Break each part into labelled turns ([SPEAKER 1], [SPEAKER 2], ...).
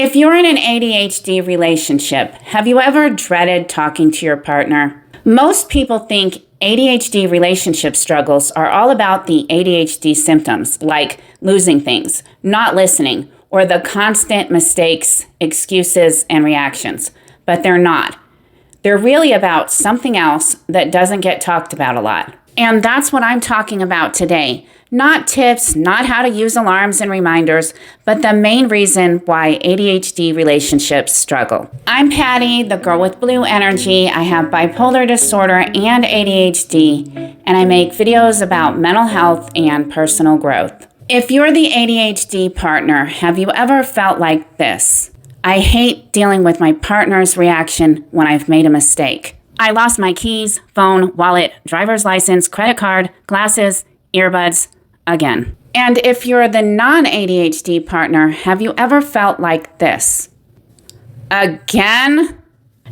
[SPEAKER 1] If you're in an ADHD relationship, have you ever dreaded talking to your partner? Most people think ADHD relationship struggles are all about the ADHD symptoms, like losing things, not listening, or the constant mistakes, excuses, and reactions. But they're not. They're really about something else that doesn't get talked about a lot. And that's what I'm talking about today. Not tips, not how to use alarms and reminders, but the main reason why ADHD relationships struggle. I'm Patty, the girl with blue energy. I have bipolar disorder and ADHD, and I make videos about mental health and personal growth. If you're the ADHD partner, have you ever felt like this? I hate dealing with my partner's reaction when I've made a mistake. I lost my keys, phone, wallet, driver's license, credit card, glasses, earbuds, again. And if you're the non-ADHD partner, have you ever felt like this? Again?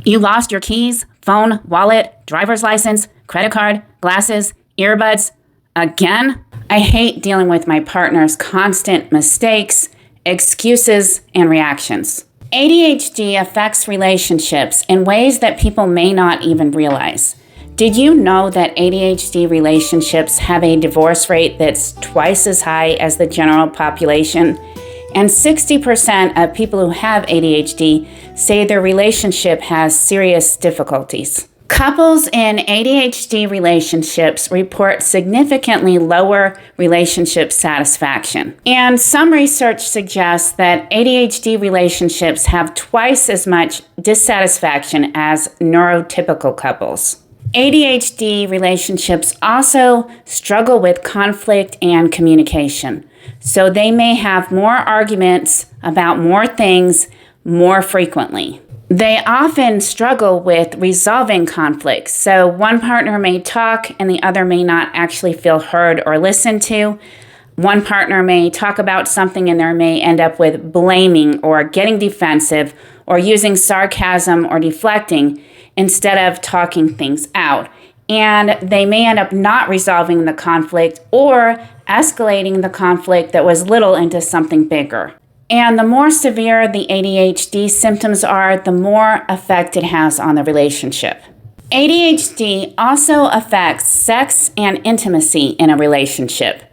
[SPEAKER 1] You lost your keys, phone, wallet, driver's license, credit card, glasses, earbuds, again? I hate dealing with my partner's constant mistakes, excuses, and reactions. ADHD affects relationships in ways that people may not even realize. Did you know that ADHD relationships have a divorce rate that's twice as high as the general population? And 60% of people who have ADHD say their relationship has serious difficulties. Couples in ADHD relationships report significantly lower relationship satisfaction. And some research suggests that ADHD relationships have twice as much dissatisfaction as neurotypical couples. ADHD relationships also struggle with conflict and communication. So they may have more arguments about more things more frequently. They often struggle with resolving conflicts. So one partner may talk and the other may not actually feel heard or listened to. One partner may talk about something and there may end up with blaming or getting defensive or using sarcasm or deflecting instead of talking things out. And they may end up not resolving the conflict or escalating the conflict that was little into something bigger. And the more severe the ADHD symptoms are, the more effect it has on the relationship. ADHD also affects sex and intimacy in a relationship.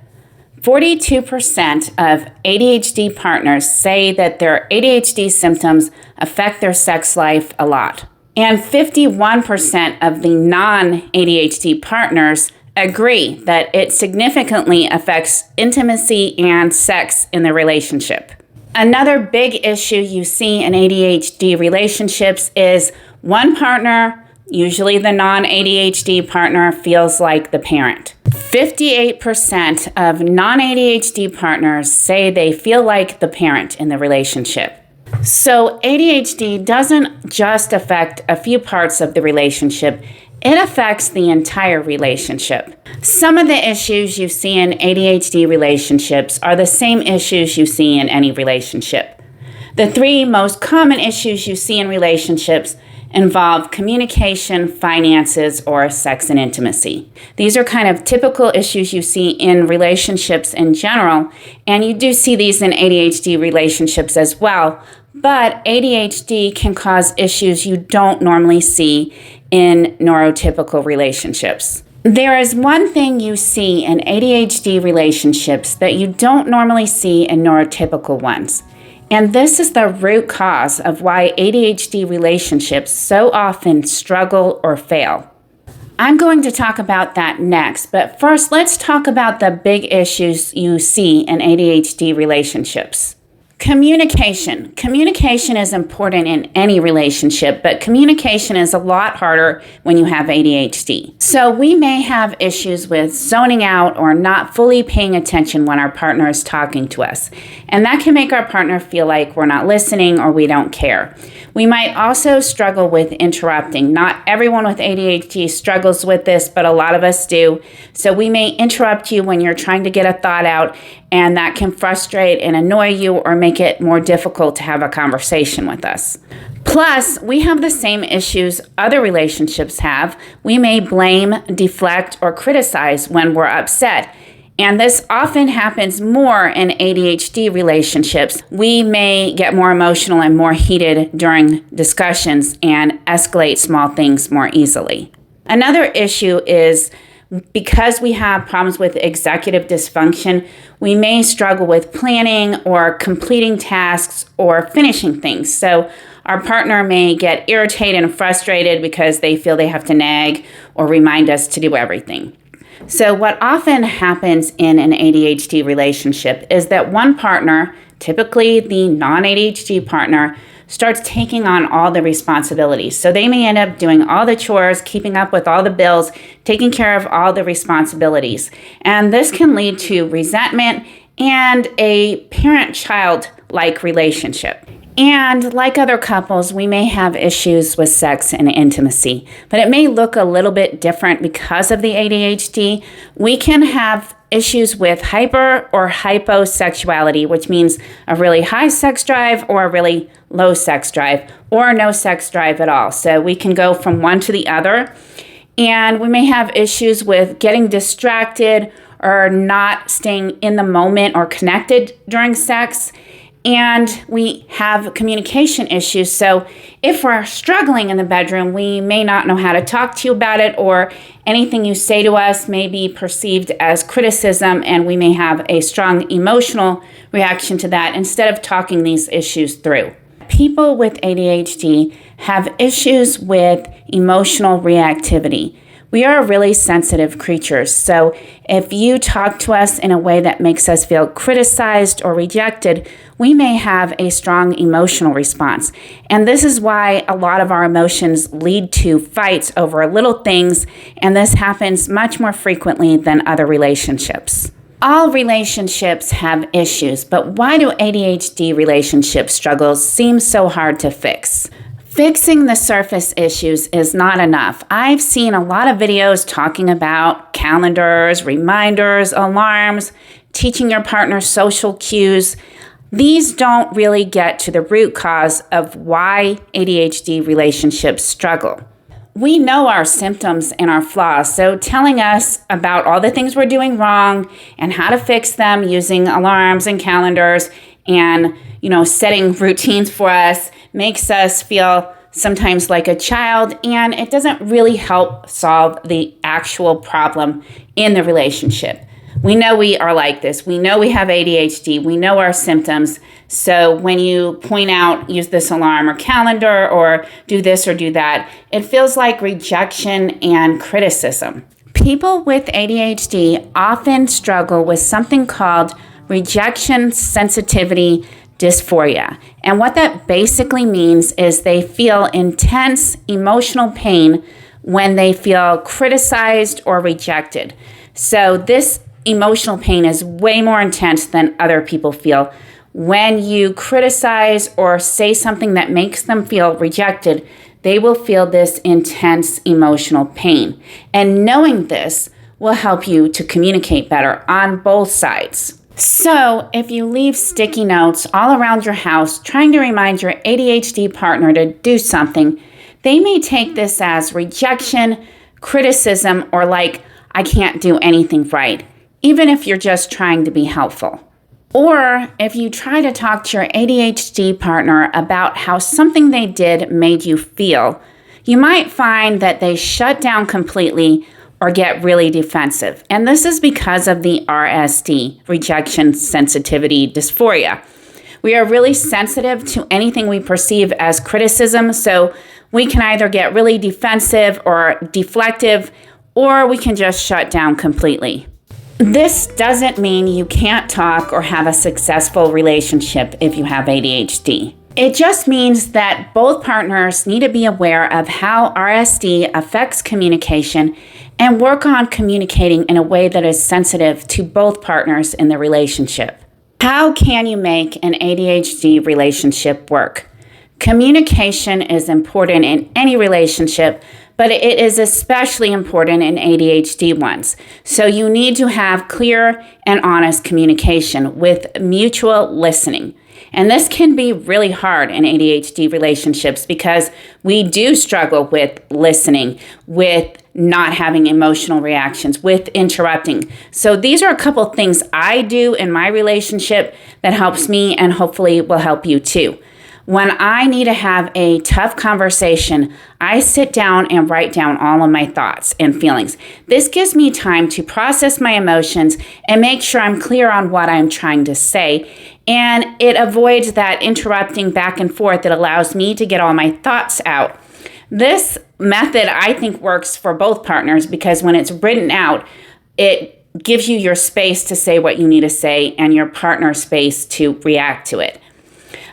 [SPEAKER 1] 42% of ADHD partners say that their ADHD symptoms affect their sex life a lot. And 51% of the non-ADHD partners agree that it significantly affects intimacy and sex in the relationship. Another big issue you see in ADHD relationships is one partner, usually the non-ADHD partner, feels like the parent. 58% of non-ADHD partners say they feel like the parent in the relationship. So ADHD doesn't just affect a few parts of the relationship, it affects the entire relationship. Some of the issues you see in ADHD relationships are the same issues you see in any relationship. The three most common issues you see in relationships involve communication, finances, or sex and intimacy. These are kind of typical issues you see in relationships in general, and you do see these in ADHD relationships as well, but ADHD can cause issues you don't normally see in neurotypical relationships. There is one thing you see in ADHD relationships that you don't normally see in neurotypical ones. And this is the root cause of why ADHD relationships so often struggle or fail. I'm going to talk about that next, but first let's talk about the big issues you see in ADHD relationships. Communication. Communication is important in any relationship, but communication is a lot harder when you have ADHD. So we may have issues with zoning out or not fully paying attention when our partner is talking to us. And that can make our partner feel like we're not listening or we don't care. We might also struggle with interrupting. Not everyone with ADHD struggles with this, but a lot of us do. So we may interrupt you when you're trying to get a thought out, and that can frustrate and annoy you or make it more difficult to have a conversation with us. Plus, we have the same issues other relationships have. We may blame, deflect, or criticize when we're upset. And this often happens more in ADHD relationships. We may get more emotional and more heated during discussions and escalate small things more easily. Another issue is because we have problems with executive dysfunction, we may struggle with planning or completing tasks or finishing things. So our partner may get irritated and frustrated because they feel they have to nag or remind us to do everything. So what often happens in an ADHD relationship is that one partner, typically the non-ADHD partner, starts taking on all the responsibilities. So they may end up doing all the chores, keeping up with all the bills, taking care of all the responsibilities. And this can lead to resentment and a parent-child-like relationship. And like other couples, we may have issues with sex and intimacy, but it may look a little bit different because of the ADHD. We can have issues with hyper or hyposexuality, which means a really high sex drive or a really low sex drive or no sex drive at all. So we can go from one to the other. And we may have issues with getting distracted or not staying in the moment or connected during sex. And we have communication issues. So if we're struggling in the bedroom, we may not know how to talk to you about it, or anything you say to us may be perceived as criticism, and we may have a strong emotional reaction to that instead of talking these issues through. People with ADHD have issues with emotional reactivity. We are really sensitive creatures, so if you talk to us in a way that makes us feel criticized or rejected, we may have a strong emotional response. And this is why a lot of our emotions lead to fights over little things, and this happens much more frequently than other relationships. All relationships have issues, but why do ADHD relationship struggles seem so hard to fix? Fixing the surface issues is not enough. I've seen a lot of videos talking about calendars, reminders, alarms, teaching your partner social cues. These don't really get to the root cause of why ADHD relationships struggle. We know our symptoms and our flaws, so telling us about all the things we're doing wrong and how to fix them using alarms and calendars and, setting routines for us makes us feel sometimes like a child, and it doesn't really help solve the actual problem in the relationship. We know we are like this. We know we have ADHD. We know our symptoms. So when you point out, use this alarm or calendar or do this or do that, it feels like rejection and criticism. People with ADHD often struggle with something called rejection sensitivity dysphoria. And what that basically means is they feel intense emotional pain when they feel criticized or rejected. So this emotional pain is way more intense than other people feel. When you criticize or say something that makes them feel rejected, they will feel this intense emotional pain. And knowing this will help you to communicate better on both sides. So if you leave sticky notes all around your house trying to remind your ADHD partner to do something, they may take this as rejection, criticism, or like, I can't do anything right, even if you're just trying to be helpful. Or if you try to talk to your ADHD partner about how something they did made you feel, you might find that they shut down completely or get really defensive. And this is because of the RSD, Rejection Sensitivity Dysphoria. We are really sensitive to anything we perceive as criticism, so we can either get really defensive or deflective, or we can just shut down completely. This doesn't mean you can't talk or have a successful relationship if you have ADHD. It just means that both partners need to be aware of how RSD affects communication and work on communicating in a way that is sensitive to both partners in the relationship. How can you make an ADHD relationship work? Communication is important in any relationship, but it is especially important in ADHD ones. So you need to have clear and honest communication with mutual listening. And this can be really hard in ADHD relationships because we do struggle with listening, with not having emotional reactions, with interrupting. So these are a couple things I do in my relationship that helps me and hopefully will help you too. When I need to have a tough conversation, I sit down and write down all of my thoughts and feelings. This gives me time to process my emotions and make sure I'm clear on what I'm trying to say. And it avoids that interrupting back and forth that allows me to get all my thoughts out. This method, I think, works for both partners because when it's written out, it gives you your space to say what you need to say and your partner space to react to it.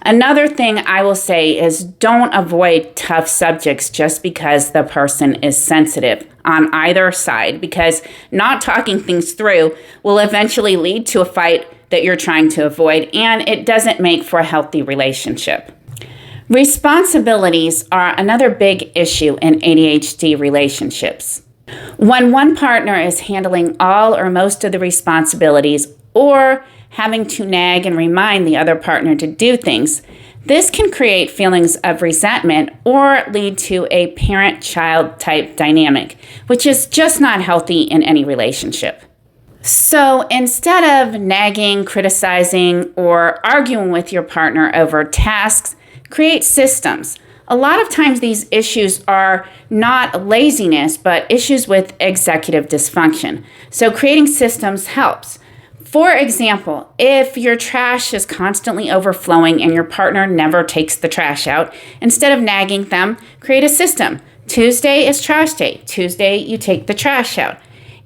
[SPEAKER 1] Another thing I will say is don't avoid tough subjects just because the person is sensitive on either side, because not talking things through will eventually lead to a fight that you're trying to avoid, and it doesn't make for a healthy relationship. Responsibilities are another big issue in ADHD relationships. When one partner is handling all or most of the responsibilities or having to nag and remind the other partner to do things, this can create feelings of resentment or lead to a parent-child type dynamic, which is just not healthy in any relationship. So instead of nagging, criticizing, or arguing with your partner over tasks, create systems. A lot of times these issues are not laziness, but issues with executive dysfunction. So creating systems helps. For example, if your trash is constantly overflowing and your partner never takes the trash out, instead of nagging them, create a system. Tuesday is trash day. Tuesday, you take the trash out.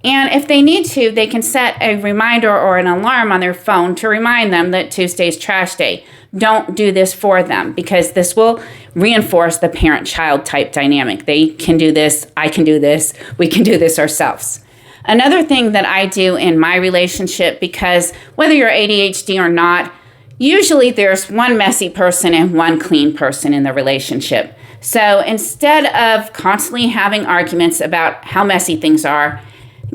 [SPEAKER 1] And if they need to, they can set a reminder or an alarm on their phone to remind them that Tuesday's trash day. Don't do this for them because this will reinforce the parent-child type dynamic. They can do this, I can do this, we can do this ourselves. Another thing that I do in my relationship, because whether you're ADHD or not, usually there's one messy person and one clean person in the relationship. So instead of constantly having arguments about how messy things are,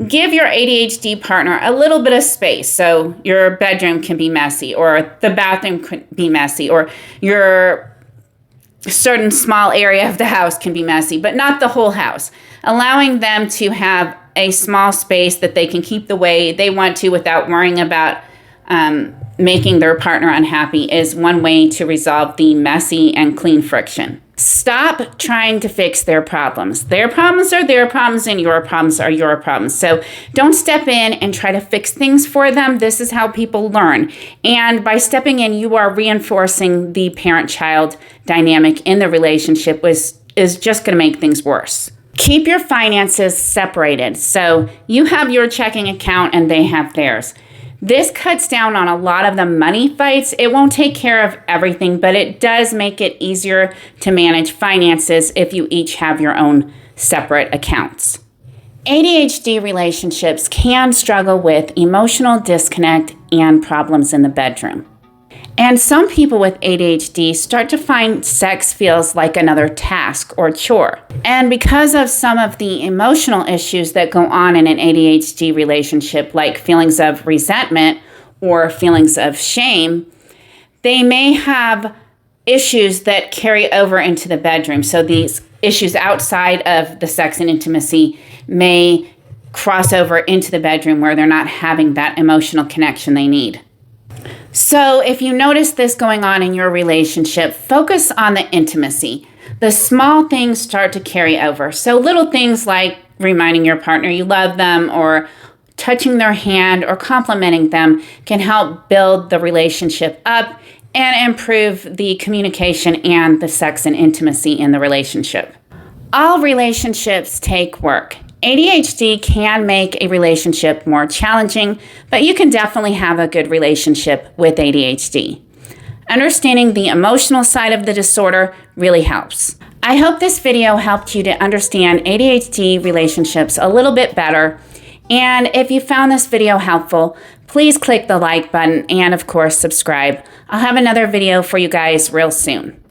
[SPEAKER 1] give your ADHD partner a little bit of space. So your bedroom can be messy, or the bathroom could be messy, or your certain small area of the house can be messy, but not the whole house. Allowing them to have a small space that they can keep the way they want to without worrying about making their partner unhappy is one way to resolve the messy and clean friction. Stop trying to fix their problems. Their problems are their problems and your problems are your problems. So don't step in and try to fix things for them. This is how people learn. And by stepping in, you are reinforcing the parent-child dynamic in the relationship, which is just going to make things worse. Keep your finances separated. So you have your checking account and they have theirs. This cuts down on a lot of the money fights. It won't take care of everything, but it does make it easier to manage finances if you each have your own separate accounts. ADHD relationships can struggle with emotional disconnect and problems in the bedroom. And some people with ADHD start to find sex feels like another task or chore. And because of some of the emotional issues that go on in an ADHD relationship, like feelings of resentment or feelings of shame, they may have issues that carry over into the bedroom. So these issues outside of the sex and intimacy may cross over into the bedroom where they're not having that emotional connection they need. So if you notice this going on in your relationship, focus on the intimacy. The small things start to carry over. So little things like reminding your partner you love them or touching their hand or complimenting them can help build the relationship up and improve the communication and the sex and intimacy in the relationship. All relationships take work. ADHD can make a relationship more challenging, but you can definitely have a good relationship with ADHD. Understanding the emotional side of the disorder really helps. I hope this video helped you to understand ADHD relationships a little bit better. And if you found this video helpful, please click the like button and, of course, subscribe. I'll have another video for you guys real soon.